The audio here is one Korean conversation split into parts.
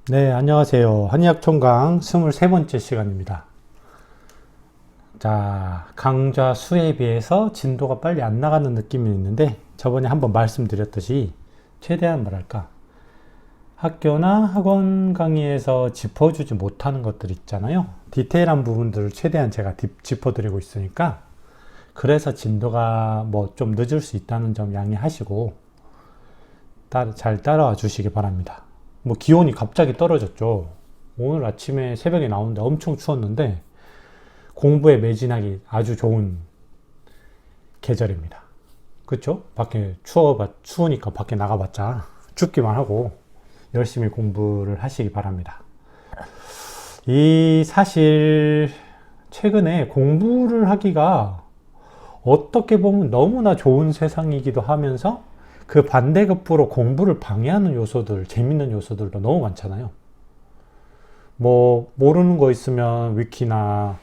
네, 안녕하세요. 한의학 총강 23번째 시간입니다. 자, 강좌 수에 비해서 진도가 빨리 안 나가는 느낌이 있는데 저번에 한번 말씀드렸듯이 최대한 뭐랄까 학교나 학원 강의에서 짚어주지 못하는 것들 있잖아요. 디테일한 부분들을 최대한 제가 짚어드리고 있으니까 그래서 진도가 뭐 좀 늦을 수 있다는 점 양해하시고 잘 따라와 주시기 바랍니다. 뭐 기온이 갑자기 떨어졌죠. 오늘 아침에 새벽에 나오는데 엄청 추웠는데 공부에 매진하기 아주 좋은 계절입니다. 그쵸? 밖에 추우니까 밖에 나가봤자 춥기만 하고 열심히 공부를 하시기 바랍니다. 사실 최근에 공부를 하기가 어떻게 보면 너무나 좋은 세상이기도 하면서 그 반대급부로 공부를 방해하는 요소들, 재밌는 요소들도 너무 많잖아요. 뭐 모르는 거 있으면 위키나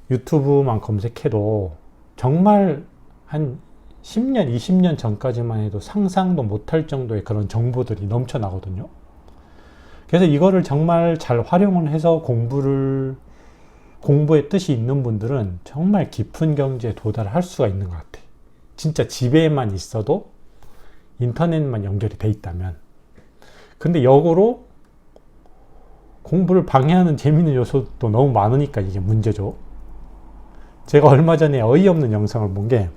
유튜브만 검색해도 정말 한 10년, 20년 전까지만 해도 상상도 못할 정도의 그런 정보들이 넘쳐나거든요. 그래서 이거를 정말 잘 활용을 해서 공부의 뜻이 있는 분들은 정말 깊은 경지에 도달할 수가 있는 것 같아요. 진짜 집에만 있어도 인터넷만 연결이 돼 있다면. 근데 역으로 공부를 방해하는 재밌는 요소도 너무 많으니까 이게 문제죠. 제가 얼마 전에 어이없는 영상을 본 게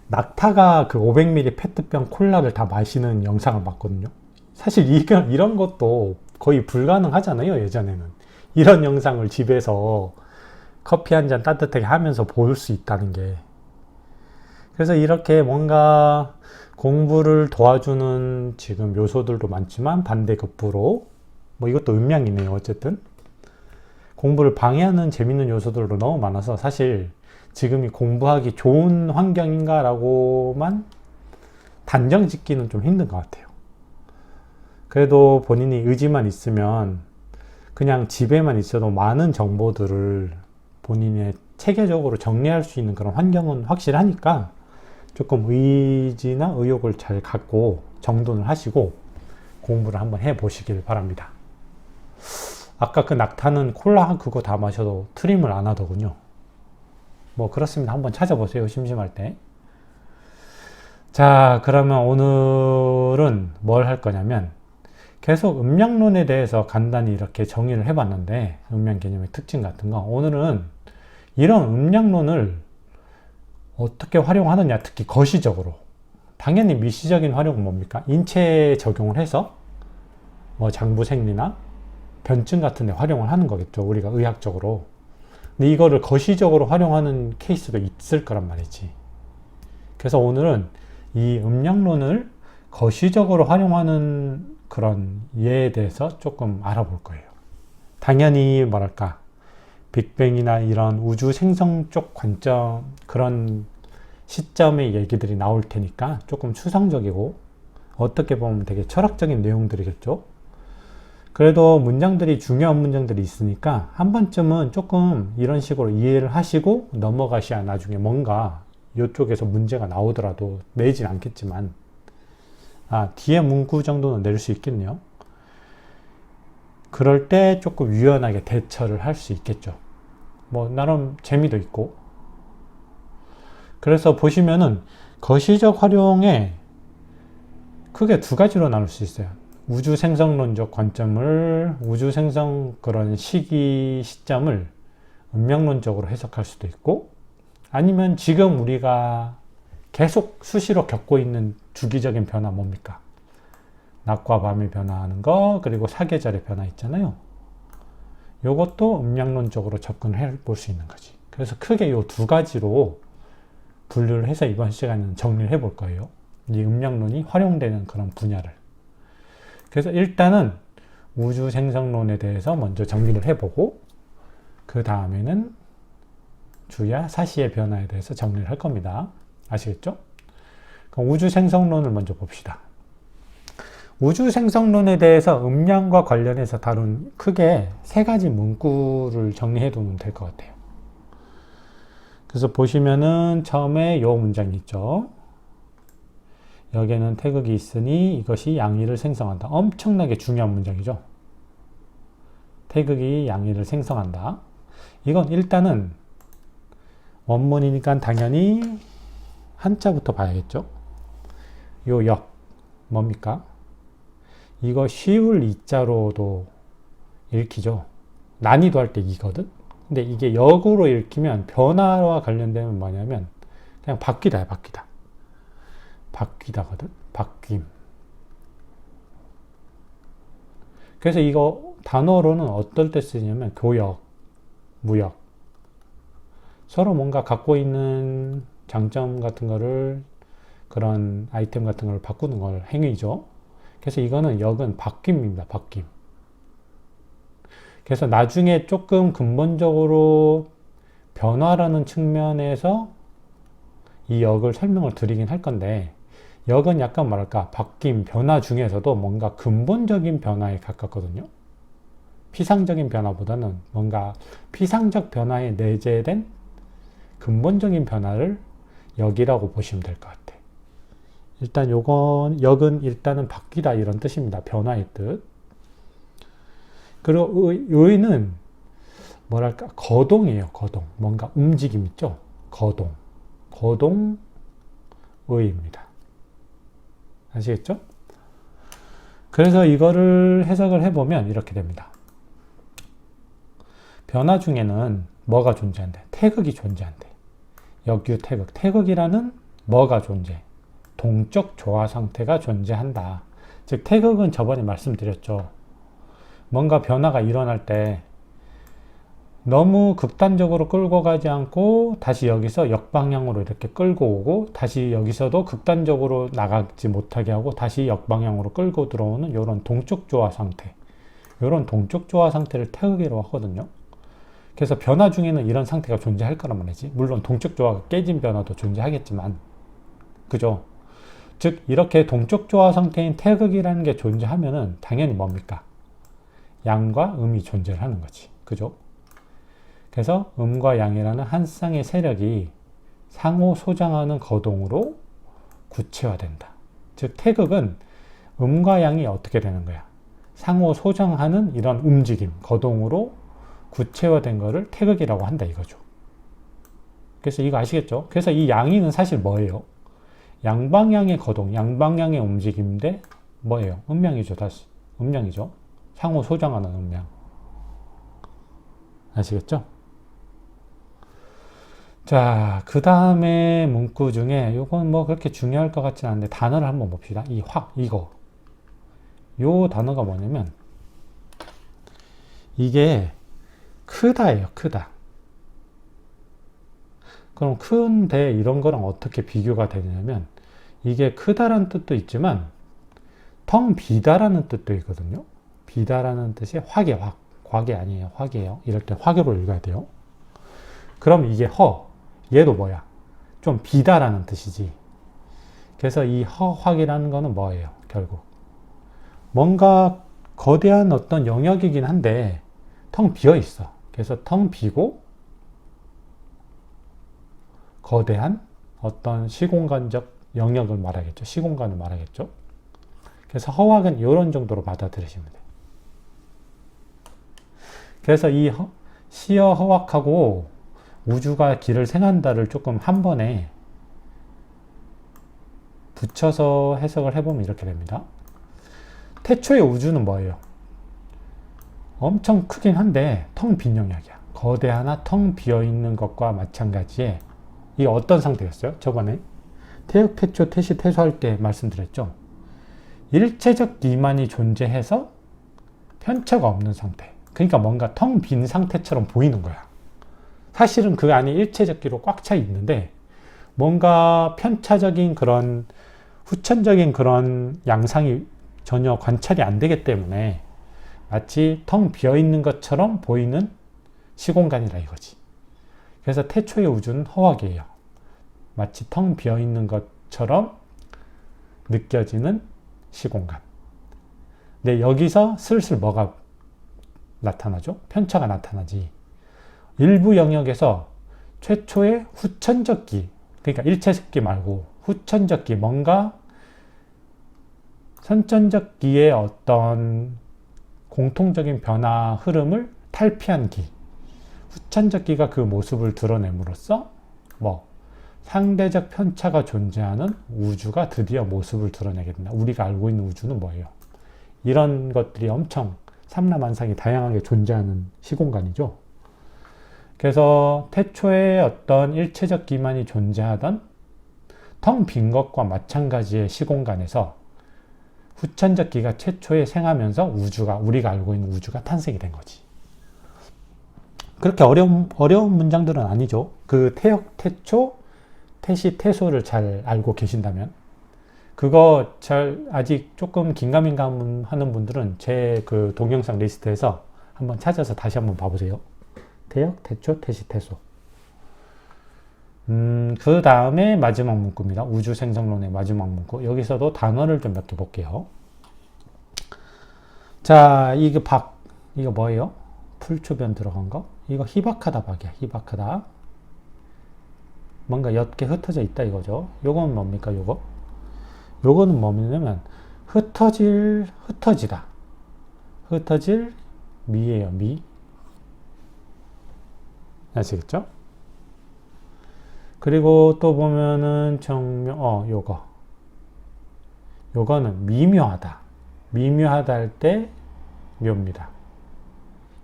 낙타가 그 500ml 페트병 콜라를 다 마시는 영상을 봤거든요. 사실 이런 것도 거의 불가능하잖아요, 예전에는. 이런 영상을 집에서 커피 한 잔 따뜻하게 하면서 볼 수 있다는 게. 그래서 이렇게 뭔가 공부를 도와주는 지금 요소들도 많지만 반대급부로 뭐 이것도 음양이네요. 어쨌든 공부를 방해하는 재밌는 요소들도 너무 많아서 사실 지금이 공부하기 좋은 환경인가 라고만 단정 짓기는 좀 힘든 것 같아요. 그래도 본인이 의지만 있으면 그냥 집에만 있어도 많은 정보들을 본인의 체계적으로 정리할 수 있는 그런 환경은 확실하니까 조금 의지나 의욕을 잘 갖고 정돈을 하시고 공부를 한번 해 보시길 바랍니다. 아까 그 낙타는 콜라 그거 다 마셔도 트림을 안 하더군요. 뭐 그렇습니다. 한번 찾아보세요. 심심할 때. 자, 그러면 오늘은 뭘 할 거냐면 계속 음양론에 대해서 간단히 이렇게 정의를 해봤는데 음양 개념의 특징 같은 거 오늘은 이런 음양론을 어떻게 활용하느냐, 특히 거시적으로. 당연히 미시적인 활용은 뭡니까? 인체에 적용을 해서 뭐 장부생리나 변증 같은 데 활용을 하는 거겠죠. 우리가 의학적으로. 근데 이거를 거시적으로 활용하는 케이스도 있을 거란 말이지. 그래서 오늘은 이 음양론을 거시적으로 활용하는 그런 예에 대해서 조금 알아볼 거예요. 당연히 뭐랄까 빅뱅이나 이런 우주 생성 쪽 관점 그런 시점의 얘기들이 나올 테니까 조금 추상적이고 어떻게 보면 되게 철학적인 내용들이겠죠. 그래도 문장들이 중요한 문장들이 있으니까 한 번쯤은 조금 이런 식으로 이해를 하시고 넘어가셔야 나중에 뭔가 이쪽에서 문제가 나오더라도 내진 않겠지만 뒤에 문구 정도는 낼 수 있겠네요. 그럴 때 조금 유연하게 대처를 할 수 있겠죠. 뭐 나름 재미도 있고. 그래서 보시면은 거시적 활용에 크게 두 가지로 나눌 수 있어요. 우주 생성론적 관점을 우주 생성 그런 시점을 음양론적으로 해석할 수도 있고 아니면 지금 우리가 계속 수시로 겪고 있는 주기적인 변화 뭡니까? 낮과 밤의 변화하는 거 그리고 사계절의 변화 있잖아요. 이것도 음양론적으로 접근해 볼 수 있는 거지. 그래서 크게 이 두 가지로 분류를 해서 이번 시간에는 정리를 해 볼 거예요. 이 음양론이 활용되는 그런 분야를. 그래서 일단은 우주 생성론에 대해서 먼저 정리를 해보고 그 다음에는 주야 사시의 변화에 대해서 정리를 할 겁니다. 아시겠죠? 그럼 우주 생성론을 먼저 봅시다. 우주 생성론에 대해서 음양과 관련해서 다룬 크게 세 가지 문구를 정리해 두면 될 것 같아요. 그래서 보시면은 처음에 요 문장이 있죠. 여기에는 태극이 있으니 이것이 양의를 생성한다. 엄청나게 중요한 문장이죠. 태극이 양의를 생성한다. 이건 일단은 원문이니까 당연히 한자부터 봐야겠죠. 요 역 뭡니까? 이거 쉬울 이자로도 읽히죠. 난이도 할 때 이거든. 근데 이게 역으로 읽히면 변화와 관련되면 뭐냐면 그냥 바뀌다야, 바뀌다. 바뀌다거든. 바뀜. 그래서 이거 단어로는 어떨 때 쓰냐면 교역, 무역. 서로 뭔가 갖고 있는 장점 같은 거를 그런 아이템 같은 걸 바꾸는 걸 행위죠. 그래서 이거는 역은 바뀜입니다. 바뀜. 그래서 나중에 조금 근본적으로 변화라는 측면에서 이 역을 설명을 드리긴 할 건데, 역은 약간 뭐랄까 바뀜, 변화 중에서도 뭔가 근본적인 변화에 가깝거든요. 피상적인 변화보다는 뭔가 피상적 변화에 내재된 근본적인 변화를 역이라고 보시면 될 것 같아요. 일단 요건 역은 일단은 바뀌다 이런 뜻입니다. 변화의 뜻. 그리고 의는 뭐랄까 거동이에요. 거동. 뭔가 움직임 있죠. 거동. 거동의입니다. 아시겠죠? 그래서 이거를 해석을 해보면 이렇게 됩니다. 변화 중에는 뭐가 존재한대? 태극이 존재한대. 역유 태극. 태극이라는 뭐가 존재? 동적 조화 상태가 존재한다. 즉 태극은 저번에 말씀드렸죠. 뭔가 변화가 일어날 때 너무 극단적으로 끌고 가지 않고 다시 여기서 역방향으로 이렇게 끌고 오고 다시 여기서도 극단적으로 나가지 못하게 하고 다시 역방향으로 끌고 들어오는 이런 동적 조화 상태, 이런 동적 조화 상태를 태극이라고 하거든요. 그래서 변화 중에는 이런 상태가 존재할 거란 말이지. 물론 동적 조화가 깨진 변화도 존재하겠지만, 그죠? 즉 이렇게 동적 조화 상태인 태극이라는 게 존재하면은 당연히 뭡니까? 양과 음이 존재를 하는 거지. 그죠? 그래서 음과 양이라는 한 쌍의 세력이 상호 소장하는 거동으로 구체화된다. 즉 태극은 음과 양이 어떻게 되는 거야? 상호 소장하는 이런 움직임, 거동으로 구체화된 거를 태극이라고 한다 이거죠. 그래서 이거 아시겠죠? 그래서 이 양이는 사실 뭐예요? 양방향의 거동, 양방향의 움직임인데 뭐예요? 음양이죠. 다시 음양이죠. 상호 소장하는 음양. 아시겠죠? 자, 그 다음에 문구 중에 이건 뭐 그렇게 중요할 것 같진 않은데 단어를 한번 봅시다. 이 이거. 요 단어가 뭐냐면 이게 크다예요. 크다. 그럼 큰데 이런 거랑 어떻게 비교가 되냐면 이게 크다라는 뜻도 있지만 텅 비다라는 뜻도 있거든요. 비다라는 뜻이 화계, 과계 아니에요. 화계예요. 이럴 때 화계로 읽어야 돼요. 그럼 이게 얘도 뭐야? 좀 비다라는 뜻이지. 그래서 이 허확이라는 거는 뭐예요? 결국 뭔가 거대한 어떤 영역이긴 한데 텅 비어 있어. 그래서 텅 비고 거대한 어떤 시공간적 영역을 말하겠죠. 시공간을 말하겠죠. 그래서 허확은 이런 정도로 받아들이시면 돼요. 그래서 이 시어 허확하고 우주가 길을 생한다를 조금 한 번에 붙여서 해석을 해보면 이렇게 됩니다. 태초의 우주는 뭐예요? 엄청 크긴 한데 텅 빈 영역이야. 거대하나 텅 비어있는 것과 마찬가지에 이게 어떤 상태였어요? 저번에 태역, 태초, 태시, 태소할 때 말씀드렸죠. 일체적 기만이 존재해서 편차가 없는 상태. 그러니까 뭔가 텅 빈 상태처럼 보이는 거야. 사실은 그 안에 일체적기로 꽉 차 있는데 뭔가 편차적인 그런 후천적인 그런 양상이 전혀 관찰이 안 되기 때문에 마치 텅 비어 있는 것처럼 보이는 시공간이라 이거지. 그래서 태초의 우주는 허확이에요. 마치 텅 비어 있는 것처럼 느껴지는 시공간. 근데 여기서 슬슬 뭐가 나타나죠? 편차가 나타나지. 일부 영역에서 최초의 후천적기, 그러니까 일체적기 말고 후천적기, 뭔가 선천적기의 어떤 공통적인 변화 흐름을 탈피한 기, 후천적 기가 그 모습을 드러냄으로써 뭐 상대적 편차가 존재하는 우주가 드디어 모습을 드러내게 된다. 우리가 알고 있는 우주는 뭐예요? 이런 것들이 엄청 삼라만상이 다양하게 존재하는 시공간이죠. 그래서 태초에 어떤 일체적 기만이 존재하던 텅 빈 것과 마찬가지의 시공간에서 후천적 기가 최초에 생하면서 우주가, 우리가 알고 있는 우주가 탄생이 된 거지. 그렇게 어려운 문장들은 아니죠. 그 태역, 태초, 태시, 태소를 잘 알고 계신다면. 그거 아직 조금 긴가민가 하는 분들은 제 그 동영상 리스트에서 한번 찾아서 다시 한번 봐보세요. 태역, 태초, 태시, 태소. 그 다음에 마지막 문구입니다. 우주 생성론의 마지막 문구. 여기서도 단어를 좀 몇 개 볼게요. 자, 이거 이거 뭐예요? 풀초변 들어간 거? 이거 희박하다 박이야. 희박하다. 뭔가 옅게 흩어져 있다 이거죠. 요건 뭡니까? 요거는 뭐냐면 흩어지다. 흩어질 미예요. 미. 아시겠죠? 그리고 또 보면은 요거는 미묘하다. 미묘하다 할 때 묘입니다.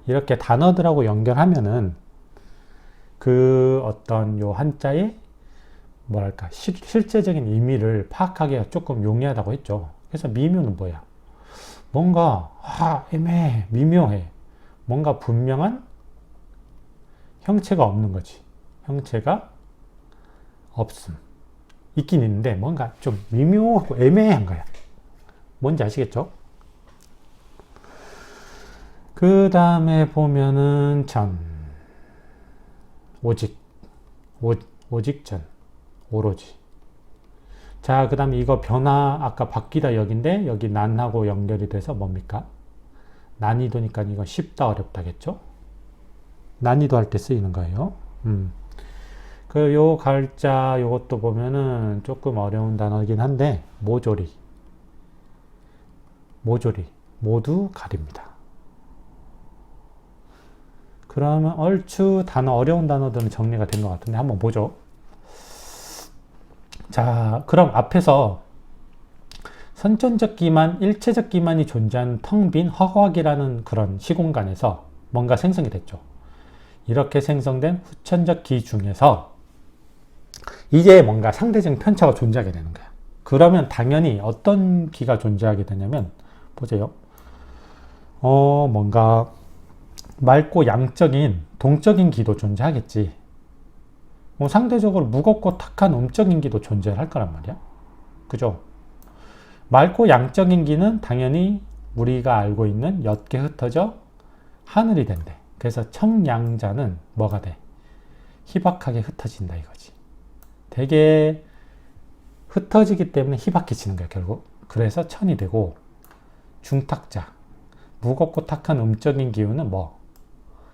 이렇게 단어들하고 연결하면은 그 어떤 요 한자의 뭐랄까 실제적인 의미를 파악하기가 조금 용이하다고 했죠. 그래서 미묘는 뭐야? 뭔가 애매해, 미묘해. 뭔가 분명한 형체가 없는 거지. 형체가 없음. 있긴 있는데 뭔가 좀 미묘하고 애매한 거야. 뭔지 아시겠죠? 그 다음에 보면은 오직 전, 오로지. 자, 그 다음에 이거 변화, 아까 바뀌다 여기인데 여기 난하고 연결이 돼서 뭡니까? 난이도니까 이거 쉽다 어렵다겠죠? 난이도 할 때 쓰이는 거예요. 요 갈자 요것도 보면은 조금 어려운 단어이긴 한데 모조리 모두 가립니다. 그러면 얼추 어려운 단어들은 정리가 된 것 같은데 한번 보죠. 자, 그럼 앞에서 선천적 기만, 일체적 기만이 존재하는 텅 빈 허각이라는 그런 시공간에서 뭔가 생성이 됐죠. 이렇게 생성된 후천적 기 중에서 이제 뭔가 상대적 편차가 존재하게 되는 거야. 그러면 당연히 어떤 기가 존재하게 되냐면 보세요. 뭔가 맑고 양적인 동적인 기도 존재하겠지. 상대적으로 무겁고 탁한 음적인 기도 존재할 거란 말이야. 그죠? 맑고 양적인 기는 당연히 우리가 알고 있는 옅게 흩어져 하늘이 된대. 그래서 청양자는 뭐가 돼? 희박하게 흩어진다 이거지. 되게 흩어지기 때문에 희박해지는 거야 결국. 그래서 천이 되고, 중탁자 무겁고 탁한 음적인 기운은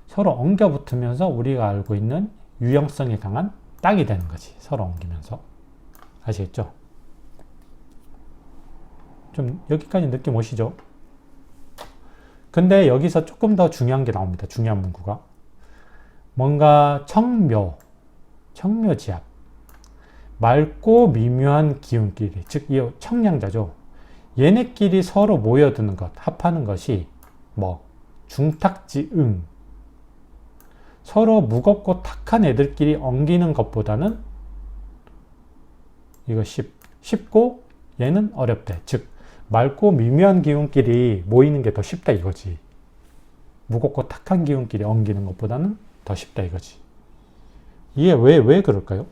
서로 엉겨 붙으면서 우리가 알고 있는 유형성이 강한 땅이 되는 거지. 서로 엉기면서. 아시겠죠? 좀 여기까지 느낌 오시죠? 근데 여기서 조금 더 중요한 게 나옵니다. 중요한 문구가. 뭔가 청묘지압. 맑고 미묘한 기운끼리, 즉 이 청량자죠. 얘네끼리 서로 모여드는 것, 합하는 것이 중탁지응. 서로 무겁고 탁한 애들끼리 엉기는 것보다는 이거 쉽고 얘는 어렵대. 즉 맑고 미묘한 기운끼리 모이는 게 더 쉽다 이거지. 무겁고 탁한 기운끼리 엉기는 것보다는 더 쉽다 이거지. 이게 왜 그럴까요?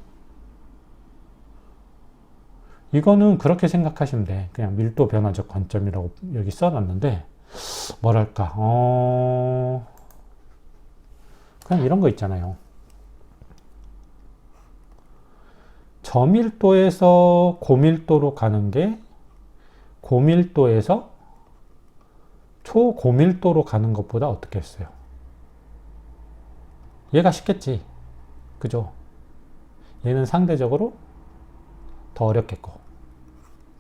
이거는 그렇게 생각하시면 돼. 그냥 밀도 변화적 관점이라고 여기 써놨는데 뭐랄까 그냥 이런 거 있잖아요. 저밀도에서 고밀도로 가는 게 고밀도에서 초고밀도로 가는 것보다 어떻게 했어요? 얘가 쉽겠지. 그죠? 얘는 상대적으로 더 어렵겠고.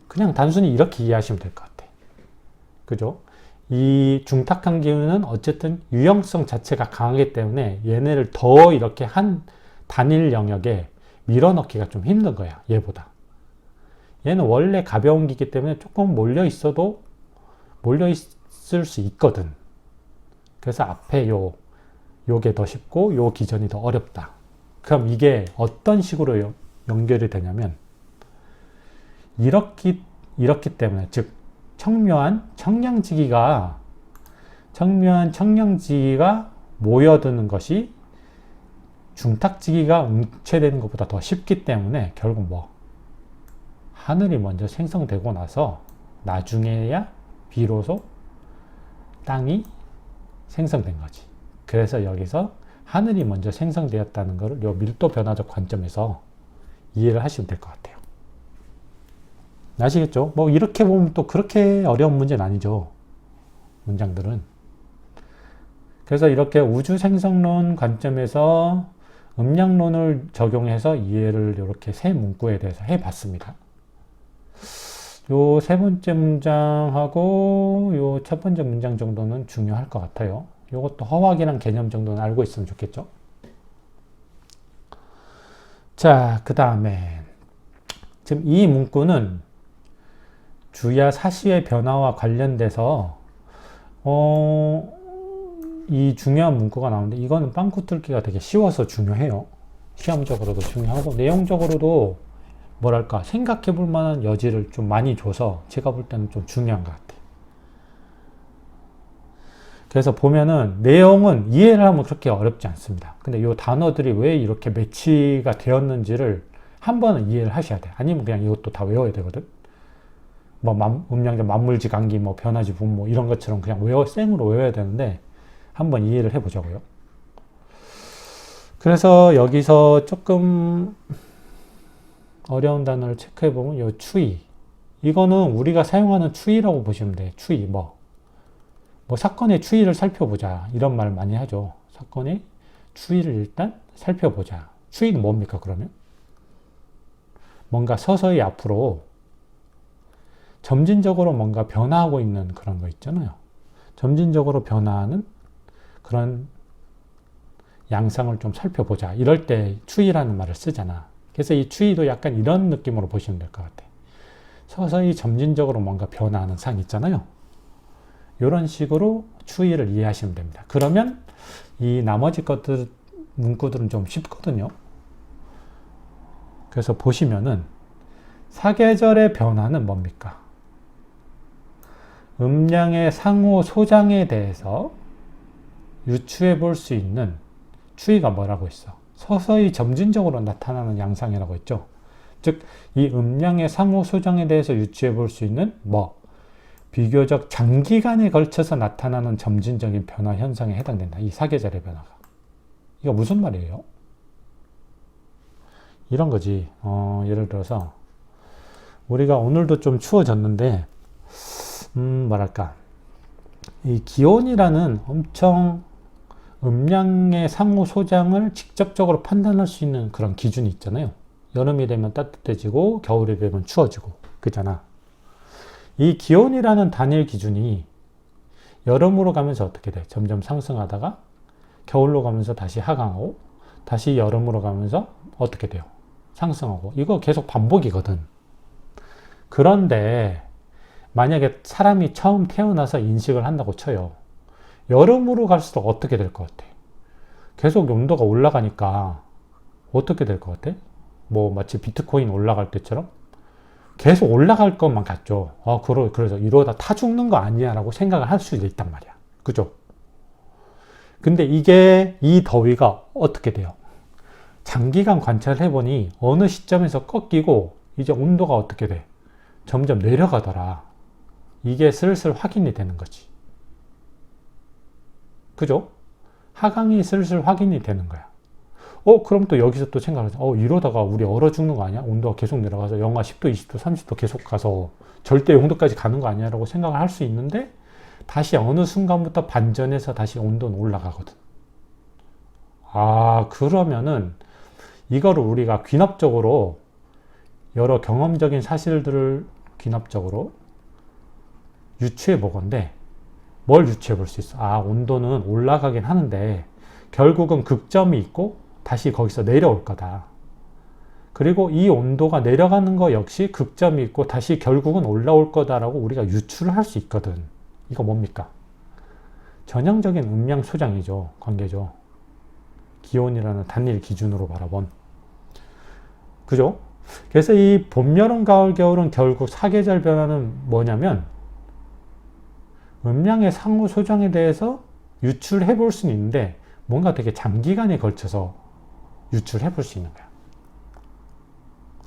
그냥 단순히 이렇게 이해하시면 될 것 같아. 그죠? 이 중탁한 기운은 어쨌든 유형성 자체가 강하기 때문에 얘네를 더 이렇게 한 단일 영역에 밀어넣기가 좀 힘든 거야, 얘보다. 얘는 원래 가벼운 기기 때문에 조금 몰려 있어도 몰려 있을 수 있거든. 그래서 앞에 요게 더 쉽고 요 기전이 더 어렵다. 그럼 이게 어떤 식으로 연결이 되냐면 이렇기 때문에, 즉 청묘한 청량지기가 모여드는 것이 중탁지기가 웅체되는 것보다 더 쉽기 때문에 결국 하늘이 먼저 생성되고 나서 나중에야 비로소 땅이 생성된 거지. 그래서 여기서 하늘이 먼저 생성되었다는 것을 요 밀도 변화적 관점에서 이해를 하시면 될 것 같아요. 아시겠죠? 이렇게 보면 또 그렇게 어려운 문제는 아니죠. 문장들은. 그래서 이렇게 우주 생성론 관점에서 음량론을 적용해서 이해를 이렇게 세 문구에 대해서 해봤습니다. 요 세 번째 문장하고 요 첫 번째 문장 정도는 중요할 것 같아요. 요것도 허확이란 개념 정도는 알고 있으면 좋겠죠. 자, 그 다음에 지금 이 문구는 주야 사시의 변화와 관련돼서 이 중요한 문구가 나오는데 이거는 빵꾸 뚫기가 되게 쉬워서 중요해요. 시험적으로도 중요하고 내용적으로도 뭐랄까 생각해 볼 만한 여지를 좀 많이 줘서 제가 볼 때는 좀 중요한 것 같아요. 그래서 보면은 내용은 이해를 하면 그렇게 어렵지 않습니다. 근데 이 단어들이 왜 이렇게 매치가 되었는지를 한 번은 이해를 하셔야 돼. 아니면 그냥 이것도 다 외워야 되거든. 음양자 만물지 간기 변화지 분모 이런 것처럼 그냥 생으로 외워야 되는데 한번 이해를 해보자고요. 그래서 여기서 조금 어려운 단어를 체크해보면 요 추이, 이거는 우리가 사용하는 추이라고 보시면 돼. 추이 사건의 추이를 살펴보자 이런 말 많이 하죠. 사건의 추이를 일단 살펴보자. 추이는 뭡니까 그러면? 뭔가 서서히 앞으로 점진적으로 뭔가 변화하고 있는 그런 거 있잖아요. 점진적으로 변화하는 그런 양상을 좀 살펴보자. 이럴 때 추이라는 말을 쓰잖아. 그래서 이 추이도 약간 이런 느낌으로 보시면 될 것 같아. 서서히 점진적으로 뭔가 변화하는 상 있잖아요. 이런 식으로 추이를 이해하시면 됩니다. 그러면 이 나머지 것들, 문구들은 좀 쉽거든요. 그래서 보시면은 사계절의 변화는 뭡니까? 음양의 상호 소장에 대해서 유추해 볼 수 있는 추이가 뭐라고 있어? 서서히 점진적으로 나타나는 양상이라고 했죠. 즉, 이 음양의 상호 소장에 대해서 유추해 볼 수 있는 비교적 장기간에 걸쳐서 나타나는 점진적인 변화 현상에 해당된다. 이 사계절의 변화가. 이거 무슨 말이에요? 이런 거지. 예를 들어서 우리가 오늘도 좀 추워졌는데 이 기온이라는 엄청 음양의 상호 소장을 직접적으로 판단할 수 있는 그런 기준이 있잖아요. 여름이 되면 따뜻해지고 겨울이 되면 추워지고 그잖아. 이 기온이라는 단일 기준이 여름으로 가면서 어떻게 돼? 점점 상승하다가 겨울로 가면서 다시 하강하고 다시 여름으로 가면서 어떻게 돼요? 상승하고. 이거 계속 반복이거든. 그런데 만약에 사람이 처음 태어나서 인식을 한다고 쳐요. 여름으로 갈수록 어떻게 될 것 같아? 계속 온도가 올라가니까 어떻게 될 것 같아? 마치 비트코인 올라갈 때처럼 계속 올라갈 것만 같죠. 그래서 이러다 타 죽는 거 아니야 라고 생각을 할 수도 있단 말이야. 그죠? 근데 이 더위가 어떻게 돼요? 장기간 관찰을 해보니 어느 시점에서 꺾이고 이제 온도가 어떻게 돼? 점점 내려가더라. 이게 슬슬 확인이 되는 거지. 그죠? 하강이 슬슬 확인이 되는 거야. 그럼 또 여기서 또 생각을 하죠. 이러다가 우리 얼어 죽는 거 아니야? 온도가 계속 내려가서 영하 10도, 20도, 30도 계속 가서 절대 영도까지 가는 거 아니야? 라고 생각을 할 수 있는데 다시 어느 순간부터 반전해서 다시 온도는 올라가거든. 그러면은 이거를 우리가 귀납적으로 여러 경험적인 사실들을 귀납적으로 유추해 보건데 뭘 유추해 볼 수 있어? 온도는 올라가긴 하는데 결국은 극점이 있고 다시 거기서 내려올 거다. 그리고 이 온도가 내려가는 거 역시 극점이 있고 다시 결국은 올라올 거다라고 우리가 유추를 할 수 있거든. 이거 뭡니까? 전형적인 음양 소장이죠. 관계죠. 기온이라는 단일 기준으로 바라본. 그죠? 그래서 이 봄, 여름, 가을, 겨울은 결국 사계절 변화는 뭐냐면 음양의 상호 소장에 대해서 유출해 볼 수는 있는데 뭔가 되게 장기간에 걸쳐서 유출해 볼 수 있는 거야.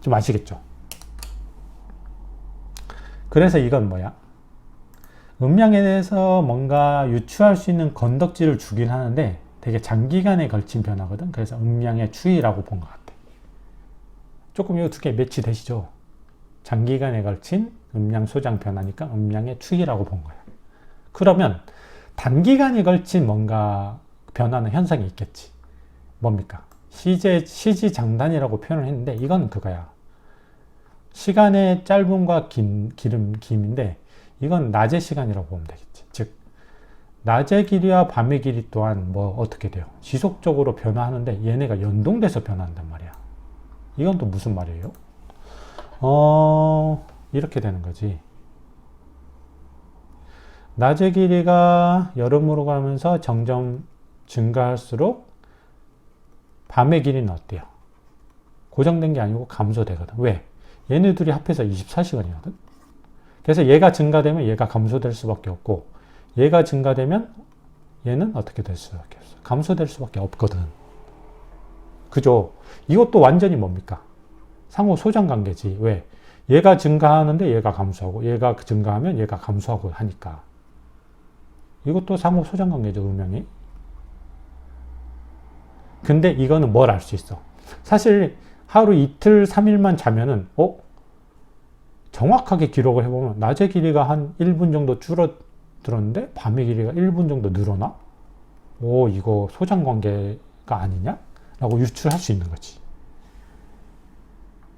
좀 아시겠죠? 그래서 이건 뭐야? 음양에 대해서 뭔가 유추할 수 있는 건덕지를 주긴 하는데 되게 장기간에 걸친 변화거든. 그래서 음양의 추이라고 본 것 같아. 조금 이 두 개 매치되시죠? 장기간에 걸친 음양 소장 변화니까 음양의 추이라고 본 거야. 그러면 단기간에 걸친 뭔가 변하는 현상이 있겠지. 뭡니까? 시지장단이라고 표현을 했는데 이건 그거야. 시간의 짧음과 김인데 이건 낮의 시간이라고 보면 되겠지. 즉 낮의 길이와 밤의 길이 또한 뭐 어떻게 돼요? 지속적으로 변화하는데 얘네가 연동돼서 변화한단 말이야. 이건 또 무슨 말이에요? 이렇게 되는 거지. 낮의 길이가 여름으로 가면서 점점 증가할수록 밤의 길이는 어때요? 고정된 게 아니고 감소되거든. 왜? 얘네 둘이 합해서 24시간이거든. 그래서 얘가 증가되면 얘가 감소될 수밖에 없고 얘가 증가되면 얘는 어떻게 될 수밖에 없어. 감소될 수밖에 없거든. 그죠? 이것도 완전히 뭡니까? 상호 소장 관계지. 왜? 얘가 증가하는데 얘가 감소하고 얘가 증가하면 얘가 감소하고 하니까. 이것도 상호 소장 관계죠, 음양이. 근데 이거는 뭘 알 수 있어? 사실 하루 이틀, 3일만 자면은 정확하게 기록을 해보면 낮의 길이가 한 1분 정도 줄어들었는데 밤의 길이가 1분 정도 늘어나? 이거 소장 관계가 아니냐? 라고 유출할 수 있는 거지.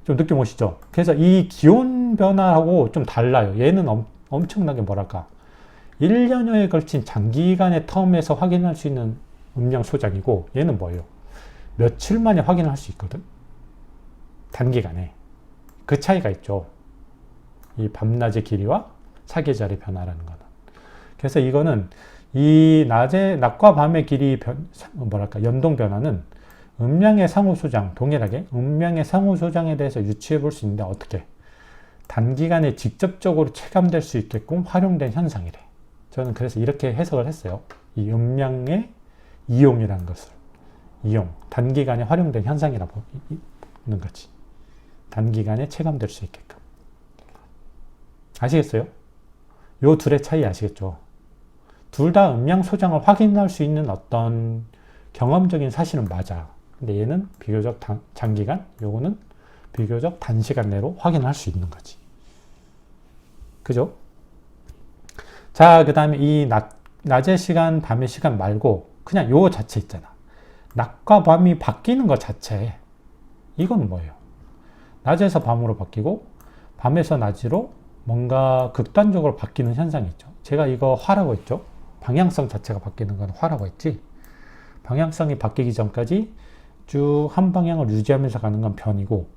좀 느낌 오시죠? 그래서 이 기온 변화하고 좀 달라요. 얘는 엄청나게 뭐랄까 1년여에 걸친 장기간의 텀에서 확인할 수 있는 음양 소장이고 얘는 뭐예요? 며칠 만에 확인할 수 있거든. 단기간에. 그 차이가 있죠. 이 밤낮의 길이와 사계절의 변화라는 거는. 그래서 이거는 이 낮과 밤의 길이 연동 변화는 음양의 상호소장, 동일하게 음양의 상호소장에 대해서 유추해 볼 수 있는데 어떻게? 단기간에 직접적으로 체감될 수 있게끔 활용된 현상이래. 저는 그래서 이렇게 해석을 했어요. 이 음양의 이용이라는 것을. 단기간에 활용된 현상이라고 보는 거지. 단기간에 체감될 수 있게끔. 아시겠어요? 요 둘의 차이 아시겠죠? 둘 다 음양 소장을 확인할 수 있는 어떤 경험적인 사실은 맞아. 근데 얘는 비교적 장기간, 요거는 비교적 단시간 내로 확인할 수 있는 거지. 그죠? 자, 그 다음에 이 낮의 시간, 밤의 시간 말고 그냥 요 자체 있잖아. 낮과 밤이 바뀌는 것 자체. 이건 뭐예요? 낮에서 밤으로 바뀌고 밤에서 낮으로 뭔가 극단적으로 바뀌는 현상이 있죠. 제가 이거 화라고 했죠. 방향성 자체가 바뀌는 건 화라고 했지. 방향성이 바뀌기 전까지 쭉 한 방향을 유지하면서 가는 건 변이고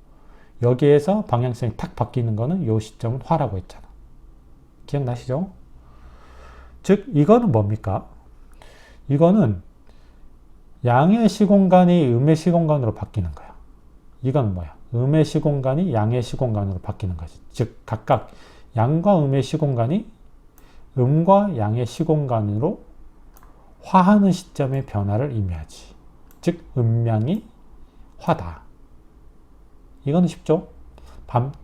여기에서 방향성이 탁 바뀌는 거는 요 시점은 화라고 했잖아. 기억나시죠? 즉 이거는 뭡니까? 이거는 양의 시공간이 음의 시공간으로 바뀌는 거야. 이건 뭐야? 음의 시공간이 양의 시공간으로 바뀌는 거지. 즉 각각 양과 음의 시공간이 음과 양의 시공간으로 화하는 시점의 변화를 의미하지. 즉 음양이 화다. 이거는 쉽죠?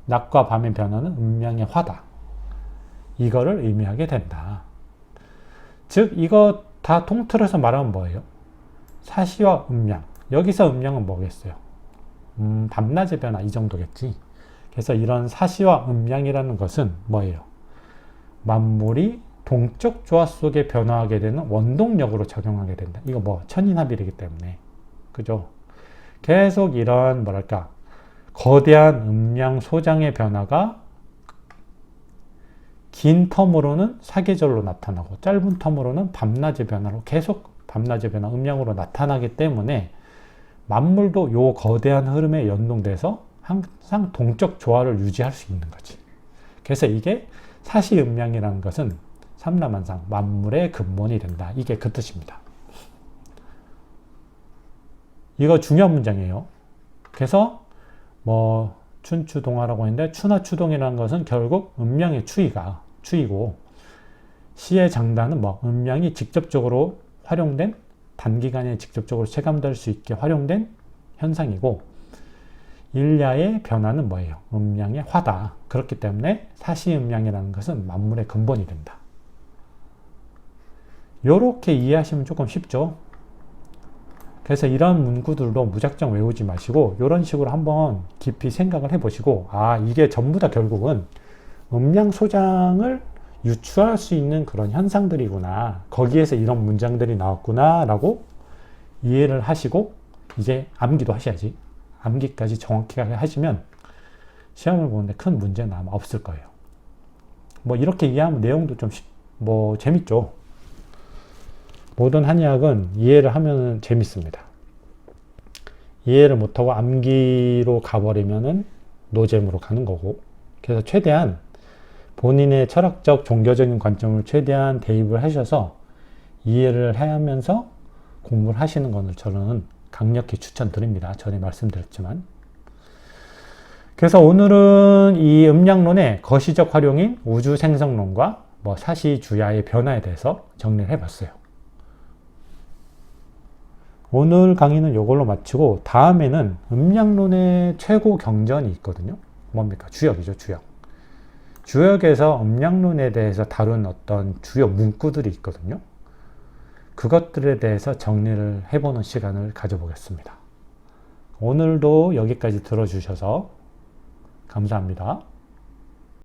낮과 밤의 변화는 음양의 화다. 이거를 의미하게 된다. 즉 이거 다 통틀어서 말하면 뭐예요? 사시와 음양. 여기서 음양은 뭐겠어요? 밤낮의 변화 이 정도겠지. 그래서 이런 사시와 음양이라는 것은 뭐예요? 만물이 동적 조화 속에 변화하게 되는 원동력으로 작용하게 된다. 이거 뭐 천인합일이기 때문에. 그죠? 계속 이런 거대한 음양 소장의 변화가 긴 텀으로는 사계절로 나타나고 짧은 텀으로는 밤낮의 변화로 계속 밤낮의 변화, 음양으로 나타나기 때문에 만물도 요 거대한 흐름에 연동돼서 항상 동적 조화를 유지할 수 있는 거지. 그래서 이게 사시음양이라는 것은 삼라만상, 만물의 근본이 된다. 이게 그 뜻입니다. 이거 중요한 문장이에요. 그래서 뭐 춘추동화라고 했는데 추나추동이라는 것은 결국 음양의 추이고 시의 장단은 뭐 음양이 직접적으로 활용된 단기간에 직접적으로 체감될 수 있게 활용된 현상이고 일야의 변화는 뭐예요? 음양의 화다. 그렇기 때문에 사시음양이라는 것은 만물의 근본이 된다. 요렇게 이해하시면 조금 쉽죠? 그래서 이런 문구들도 무작정 외우지 마시고 이런 식으로 한번 깊이 생각을 해보시고 아 이게 전부 다 결국은 음양 소장을 유추할 수 있는 그런 현상들이구나. 거기에서 이런 문장들이 나왔구나 라고 이해를 하시고 이제 암기도 하셔야지. 암기까지 정확하게 하시면 시험을 보는데 큰 문제는 아마 없을 거예요. 뭐 이렇게 이해하면 내용도 좀 재밌죠. 모든 한의학은 이해를 하면 재밌습니다. 이해를 못하고 암기로 가버리면은 노잼으로 가는 거고. 그래서 최대한 본인의 철학적, 종교적인 관점을 최대한 대입을 하셔서 이해를 하면서 공부를 하시는 것을 저는 강력히 추천드립니다. 전에 말씀드렸지만. 그래서 오늘은 이 음양론의 거시적 활용인 우주생성론과 사시주야의 변화에 대해서 정리를 해봤어요. 오늘 강의는 이걸로 마치고 다음에는 음양론의 최고 경전이 있거든요. 뭡니까? 주역이죠, 주역. 주역에서 음양론에 대해서 다룬 어떤 주요 문구들이 있거든요. 그것들에 대해서 정리를 해보는 시간을 가져보겠습니다. 오늘도 여기까지 들어주셔서 감사합니다.